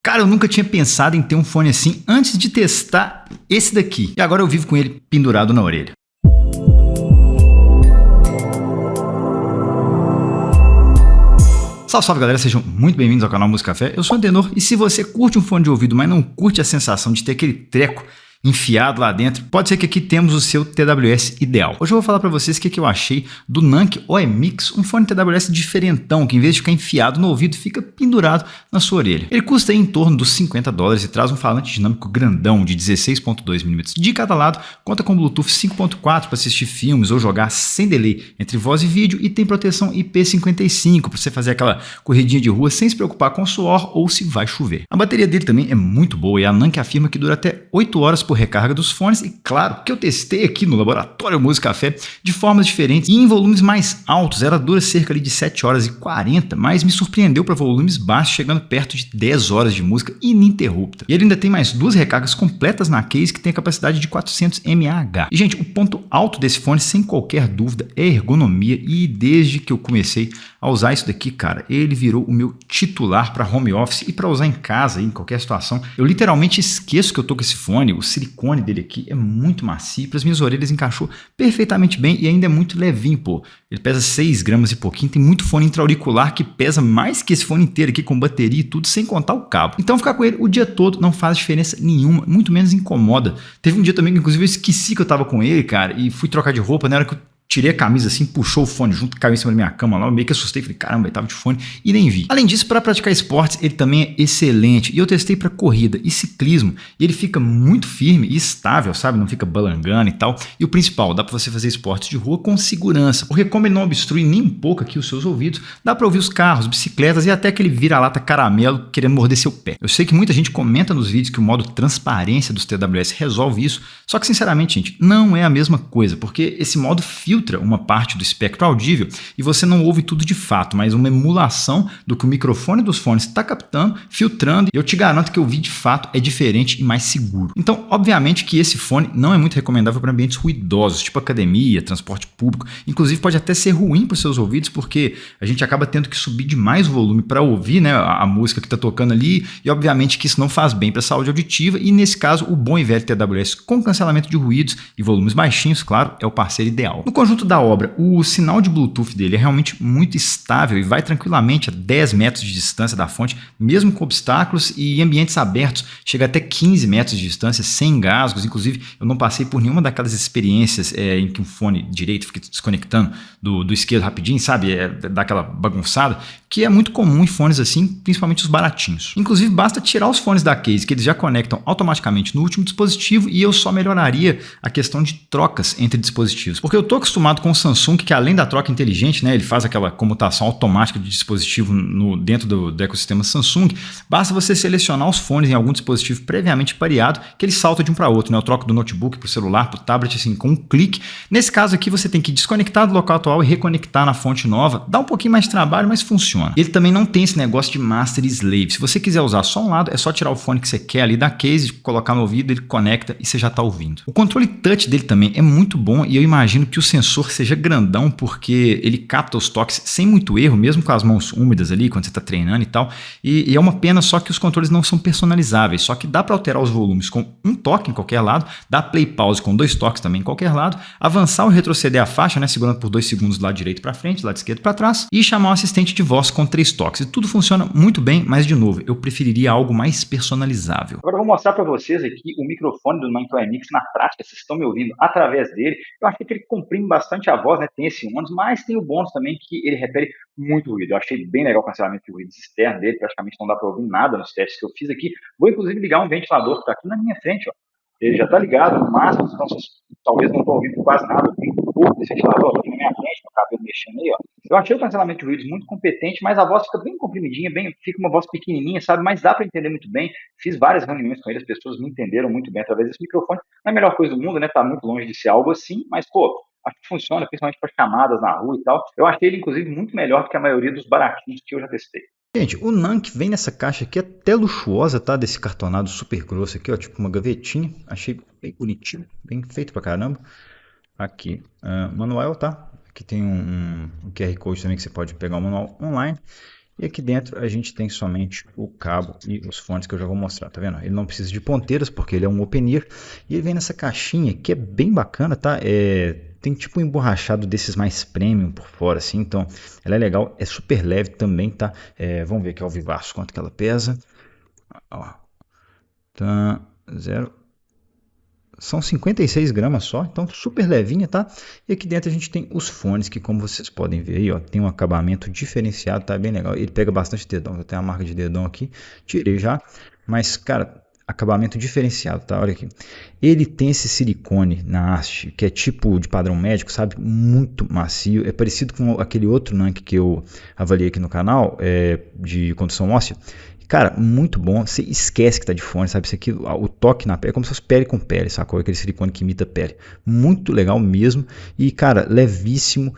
Cara, eu nunca tinha pensado em ter um fone assim antes de testar esse daqui. E agora eu vivo com ele pendurado na orelha. Salve, salve galera, sejam muito bem-vindos ao canal Música Café. Eu sou o Antenor e se você curte um fone de ouvido, mas não curte a sensação de ter aquele treco enfiado lá dentro, pode ser que aqui temos o seu TWS ideal. Hoje eu vou falar para vocês o que eu achei do Nank OEMix, um fone TWS diferentão, que em vez de ficar enfiado no ouvido, fica pendurado na sua orelha. Ele custa aí em torno dos $50 e traz um falante dinâmico grandão de 16.2 mm de cada lado, conta com Bluetooth 5.4 para assistir filmes ou jogar sem delay entre voz e vídeo e tem proteção IP55 para você fazer aquela corridinha de rua sem se preocupar com suor ou se vai chover. A bateria dele também é muito boa e a Nank afirma que dura até 8 horas por recarga dos fones e claro que eu testei aqui no laboratório Música Café de formas diferentes e em volumes mais altos, ela dura cerca ali de 7 horas e 40, mas me surpreendeu para volumes baixos, chegando perto de 10 horas de música ininterrupta. E ele ainda tem mais duas recargas completas na case que tem a capacidade de 400 mAh. E gente, o ponto alto desse fone sem qualquer dúvida é a ergonomia e desde que eu comecei a usar isso daqui, cara, ele virou o meu titular para home office e para usar em casa, em qualquer situação. Eu literalmente esqueço que eu tô com esse fone, o silicone dele aqui é muito macio, para as minhas orelhas encaixou perfeitamente bem e ainda é muito levinho, pô. Ele pesa 6 gramas e pouquinho, tem muito fone intra-auricular que pesa mais que esse fone inteiro aqui, com bateria e tudo, sem contar o cabo. Então ficar com ele o dia todo não faz diferença nenhuma, muito menos incomoda. Teve um dia também que inclusive eu esqueci que eu tava com ele, cara, e fui trocar de roupa, na hora que eu tirei a camisa assim, puxou o fone junto, caiu em cima da minha cama lá, eu meio que assustei, falei, caramba, ele tava de fone e nem vi. Além disso, para praticar esportes, ele também é excelente e eu testei para corrida e ciclismo e ele fica muito firme e estável, sabe? Não fica balangando e tal. E o principal, dá para você fazer esportes de rua com segurança, porque como ele não obstrui nem um pouco aqui os seus ouvidos, dá para ouvir os carros, bicicletas e até aquele vira-lata caramelo querendo morder seu pé. Eu sei que muita gente comenta nos vídeos que o modo transparência dos TWS resolve isso, só que sinceramente, gente, não é a mesma coisa, porque esse modo filtra uma parte do espectro audível e você não ouve tudo de fato, mas uma emulação do que o microfone dos fones está captando, filtrando, e eu te garanto que ouvir de fato é diferente e mais seguro. Então, obviamente que esse fone não é muito recomendável para ambientes ruidosos, tipo academia, transporte público, inclusive pode até ser ruim para os seus ouvidos, porque a gente acaba tendo que subir demais o volume para ouvir, né, a música que está tocando ali, e obviamente que isso não faz bem para a saúde auditiva, e nesse caso o bom e velho TWS com cancelamento de ruídos e volumes baixinhos, claro, é o parceiro ideal. No conjunto da obra, o sinal de Bluetooth dele é realmente muito estável e vai tranquilamente a 10 metros de distância da fonte, mesmo com obstáculos, e em ambientes abertos chega até 15 metros de distância, sem engasgos. Inclusive, eu não passei por nenhuma daquelas experiências em que um fone direito fica desconectando do esquerdo rapidinho, sabe? Daquela bagunçada, que é muito comum em fones assim, principalmente os baratinhos. Inclusive, basta tirar os fones da case, que eles já conectam automaticamente no último dispositivo, e eu só melhoraria a questão de trocas entre dispositivos. Porque eu tô acostumado com o Samsung, que além da troca inteligente, né, ele faz aquela comutação automática de dispositivo dentro do ecossistema Samsung. Basta você selecionar os fones em algum dispositivo previamente pareado, que ele salta de um para outro, né? Eu troco do notebook para o celular, para o tablet, assim, com um clique. Nesse caso aqui, você tem que desconectar do local atual e reconectar na fonte nova. Dá um pouquinho mais de trabalho, mas funciona. Ele também não tem esse negócio de master e slave. Se você quiser usar só um lado, é só tirar o fone que você quer ali da case, colocar no ouvido, ele conecta e você já está ouvindo. O controle touch dele também é muito bom e eu imagino que o sensor seja grandão, porque ele capta os toques sem muito erro, mesmo com as mãos úmidas ali, quando você está treinando e tal. E é uma pena só que os controles não são personalizáveis, só que dá para alterar os volumes com um toque em qualquer lado, dá play pause com 2 toques também em qualquer lado, avançar ou retroceder a faixa, né, segurando por 2 segundos do lado direito para frente, do lado esquerdo para trás, e chamar um assistente de voz com 3 toques. E tudo funciona muito bem, mas de novo, eu preferiria algo mais personalizável. Agora eu vou mostrar para vocês aqui o microfone do Nank OEMix na prática, vocês estão me ouvindo através dele. Eu achei que ele comprime bastante a voz, né? Tem esse ônus, mas tem o bônus também que ele repele muito ruído. Eu achei bem legal o cancelamento de ruídos externo dele, praticamente não dá para ouvir nada nos testes que eu fiz aqui. Vou inclusive ligar um ventilador que está aqui na minha frente, ó. Ele já está ligado no máximo, então vocês talvez não estão ouvindo quase nada, eu tenho um pouco desse ventilador aqui na minha frente, com o cabelo mexendo aí, ó. Eu achei o cancelamento de ruídos muito competente, mas a voz fica bem comprimidinha, fica uma voz pequenininha, sabe? Mas dá para entender muito bem. Fiz várias reuniões com ele, as pessoas me entenderam muito bem através desse microfone. Não é a melhor coisa do mundo, né? Tá muito longe de ser algo assim, mas, pô, acho que funciona, principalmente para chamadas na rua e tal. Eu achei ele, inclusive, muito melhor do que a maioria dos baratinhos que eu já testei. Gente, o Nank vem nessa caixa aqui até luxuosa, tá? Desse cartonado super grosso aqui, ó, tipo uma gavetinha. Achei bem bonitinho, bem feito pra caramba. Aqui, manual, tá? Aqui tem um QR Code também que você pode pegar o manual online. E aqui dentro a gente tem somente o cabo e os fones que eu já vou mostrar, tá vendo? Ele não precisa de ponteiras porque ele é um open-ear e ele vem nessa caixinha que é bem bacana, tá? Tem tipo um emborrachado desses mais premium por fora, assim, então ela é legal, é super leve também, tá? Vamos ver aqui ao vivaço quanto que ela pesa. Ó, tá, zero. São 56 gramas só, então super levinha, tá? E aqui dentro a gente tem os fones que, como vocês podem ver aí, ó, tem um acabamento diferenciado, tá? Bem legal. Ele pega bastante dedão, eu tenho a marca de dedão aqui, tirei já, mas, cara, acabamento diferenciado, tá? Olha aqui. Ele tem esse silicone na haste, que é tipo de padrão médico, sabe? Muito macio, é parecido com aquele outro Nank que eu avaliei aqui no canal, de condução óssea. Cara, muito bom. Você esquece que tá de fone, sabe? Isso aqui, o toque na pele é como se fosse pele com pele, sacou? Aquele silicone que imita pele. Muito legal mesmo. E, cara, levíssimo.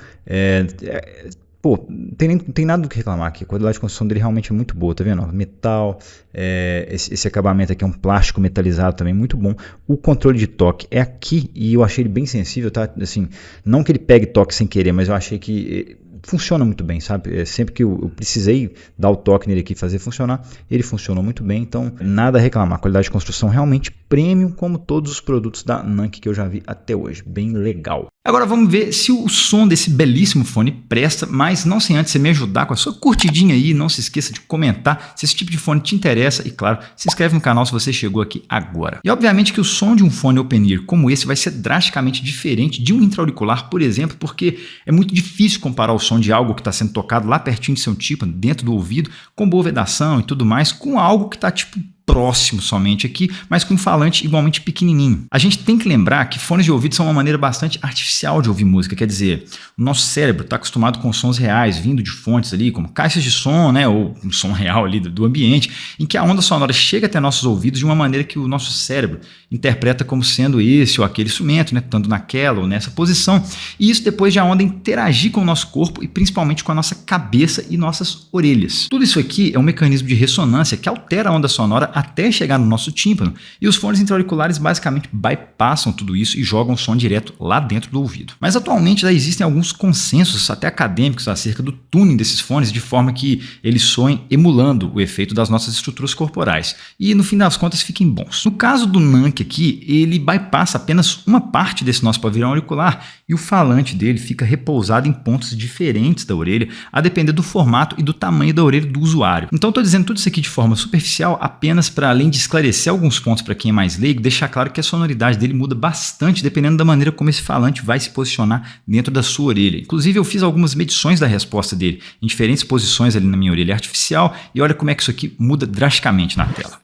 Pô, tem nada do que reclamar aqui. A qualidade de construção dele realmente é muito boa, tá vendo? Metal, esse acabamento aqui é um plástico metalizado também, muito bom. O controle de toque é aqui e eu achei ele bem sensível, tá? Assim, não que ele pegue toque sem querer, mas eu achei que funciona muito bem, sabe? Sempre que eu precisei dar o toque nele aqui e fazer funcionar, ele funcionou muito bem, então nada a reclamar. A qualidade de construção realmente premium, como todos os produtos da Nank que eu já vi até hoje. Bem legal. Agora vamos ver se o som desse belíssimo fone presta, mas não sem antes você me ajudar com a sua curtidinha aí, não se esqueça de comentar se esse tipo de fone te interessa e, claro, se inscreve no canal se você chegou aqui agora. E obviamente que o som de um fone open-ear como esse vai ser drasticamente diferente de um intra-auricular, por exemplo, porque é muito difícil comparar o som de algo que está sendo tocado lá pertinho de seu tímpano, dentro do ouvido, com boa vedação e tudo mais, com algo que está tipo próximo somente aqui, mas com um falante igualmente pequenininho. A gente tem que lembrar que fones de ouvido são uma maneira bastante artificial de ouvir música, quer dizer, o nosso cérebro está acostumado com sons reais, vindo de fontes ali, como caixas de som, né, ou um som real ali do ambiente, em que a onda sonora chega até nossos ouvidos de uma maneira que o nosso cérebro interpreta como sendo esse ou aquele instrumento, né, estando naquela ou nessa posição, e isso depois de a onda interagir com o nosso corpo e principalmente com a nossa cabeça e nossas orelhas. Tudo isso aqui é um mecanismo de ressonância que altera a onda sonora até chegar no nosso tímpano, e os fones intra-auriculares basicamente bypassam tudo isso e jogam o som direto lá dentro do ouvido. Mas atualmente já existem alguns consensos até acadêmicos acerca do tuning desses fones, de forma que eles soem emulando o efeito das nossas estruturas corporais, e no fim das contas fiquem bons. No caso do Nank aqui, ele bypassa apenas uma parte desse nosso pavilhão auricular, e o falante dele fica repousado em pontos diferentes da orelha, a depender do formato e do tamanho da orelha do usuário. Então estou dizendo tudo isso aqui de forma superficial apenas para, além de esclarecer alguns pontos para quem é mais leigo, deixar claro que a sonoridade dele muda bastante dependendo da maneira como esse falante vai se posicionar dentro da sua orelha. Inclusive eu fiz algumas medições da resposta dele em diferentes posições ali na minha orelha artificial e olha como é que isso aqui muda drasticamente na tela.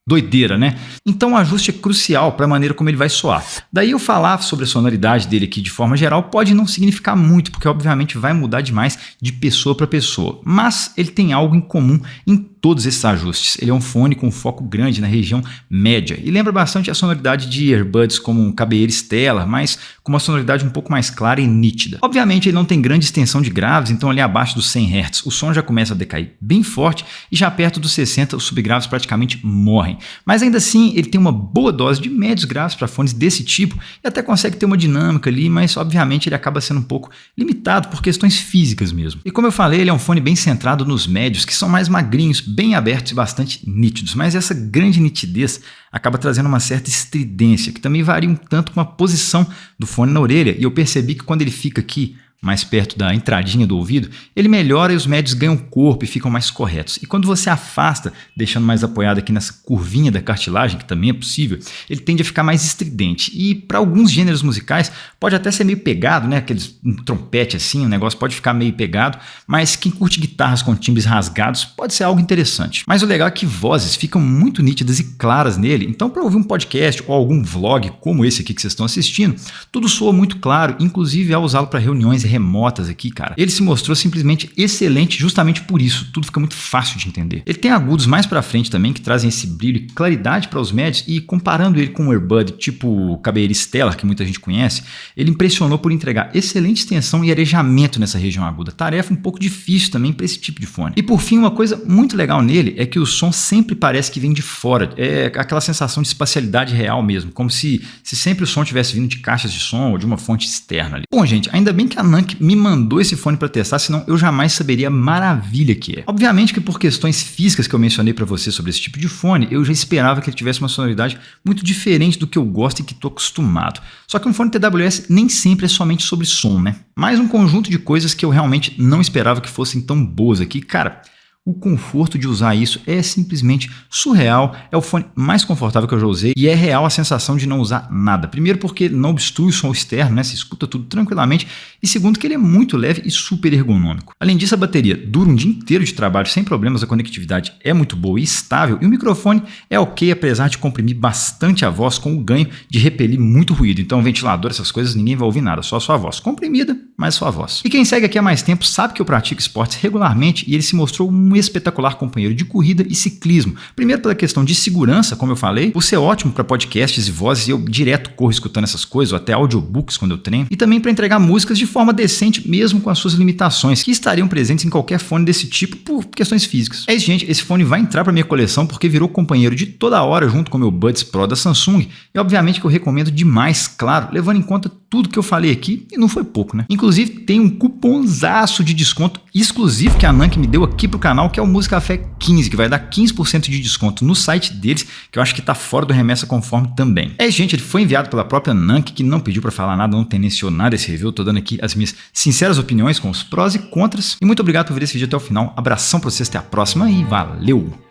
Doideira, né? Então o ajuste é crucial para a maneira como ele vai soar. Daí eu falar sobre a sonoridade dele aqui de forma geral pode não significar muito, porque obviamente vai mudar demais de pessoa para pessoa, mas ele tem algo em comum em todos esses ajustes. Ele é um fone com foco grande na região média e lembra bastante a sonoridade de earbuds como um Cabellera Stellar, mas com uma sonoridade um pouco mais clara e nítida. Obviamente ele não tem grande extensão de graves, então ali abaixo dos 100 Hz o som já começa a decair bem forte e já perto dos 60 os subgraves praticamente morrem. Mas ainda assim ele tem uma boa dose de médios graves para fones desse tipo e até consegue ter uma dinâmica ali, mas obviamente ele acaba sendo um pouco limitado por questões físicas mesmo. E como eu falei, ele é um fone bem centrado nos médios, que são mais magrinhos, bem abertos e bastante nítidos, mas essa grande nitidez acaba trazendo uma certa estridência, que também varia um tanto com a posição do fone na orelha, e eu percebi que quando ele fica aqui mais perto da entradinha do ouvido, ele melhora e os médios ganham corpo e ficam mais corretos. E quando você afasta, deixando mais apoiado aqui nessa curvinha da cartilagem, que também é possível, ele tende a ficar mais estridente. E para alguns gêneros musicais pode até ser meio pegado, né? Um trompete assim, o negócio pode ficar meio pegado, mas quem curte guitarras com timbres rasgados pode ser algo interessante. Mas o legal é que vozes ficam muito nítidas e claras nele, então para ouvir um podcast ou algum vlog como esse aqui que vocês estão assistindo, tudo soa muito claro, inclusive ao usá-lo para reuniões remotas aqui, cara. Ele se mostrou simplesmente excelente justamente por isso, tudo fica muito fácil de entender. Ele tem agudos mais pra frente também que trazem esse brilho e claridade para os médios, e comparando ele com um earbud tipo Cabellera Stellar, que muita gente conhece, ele impressionou por entregar excelente extensão e arejamento nessa região aguda, tarefa um pouco difícil também para esse tipo de fone. E por fim, uma coisa muito legal nele é que o som sempre parece que vem de fora, é aquela sensação de espacialidade real mesmo, como se sempre o som tivesse vindo de caixas de som ou de uma fonte externa ali. Bom, gente, ainda bem que a Nank me mandou esse fone para testar, senão eu jamais saberia a maravilha que é. Obviamente que por questões físicas que eu mencionei para você sobre esse tipo de fone, eu já esperava que ele tivesse uma sonoridade muito diferente do que eu gosto e que estou acostumado. Só que um fone TWS nem sempre é somente sobre som, né? Mais um conjunto de coisas que eu realmente não esperava que fossem tão boas aqui. Cara, o conforto de usar isso é simplesmente surreal, é o fone mais confortável que eu já usei e é real a sensação de não usar nada. Primeiro porque não obstrui o som externo, né? Se escuta tudo tranquilamente, e segundo que ele é muito leve e super ergonômico. Além disso, a bateria dura um dia inteiro de trabalho sem problemas, a conectividade é muito boa e estável, e o microfone é ok apesar de comprimir bastante a voz com o ganho de repelir muito ruído. Então ventilador, essas coisas, ninguém vai ouvir nada, só a sua voz. Comprimida, mas sua voz. E quem segue aqui há mais tempo sabe que eu pratico esportes regularmente e ele se mostrou um espetacular companheiro de corrida e ciclismo. Primeiro pela questão de segurança, como eu falei, por ser ótimo para podcasts e vozes, e eu direto corro escutando essas coisas, ou até audiobooks quando eu treino, e também para entregar músicas de forma decente, mesmo com as suas limitações, que estariam presentes em qualquer fone desse tipo por questões físicas. É isso, gente, esse fone vai entrar para minha coleção porque virou companheiro de toda hora junto com o meu Buds Pro da Samsung, e obviamente que eu recomendo demais, claro, levando em conta tudo que eu falei aqui, e não foi pouco, né? Inclusive tem um cupomzaço de desconto exclusivo que a Nank me deu aqui pro canal, que é o Música Café 15, que vai dar 15% de desconto no site deles, que eu acho que tá fora do Remessa Conforme também. Gente, ele foi enviado pela própria Nank, que não pediu para falar nada, não tendenciou nada esse review, tô dando aqui as minhas sinceras opiniões com os prós e contras, e muito obrigado por ver esse vídeo até o final, abração pra vocês, até a próxima e valeu!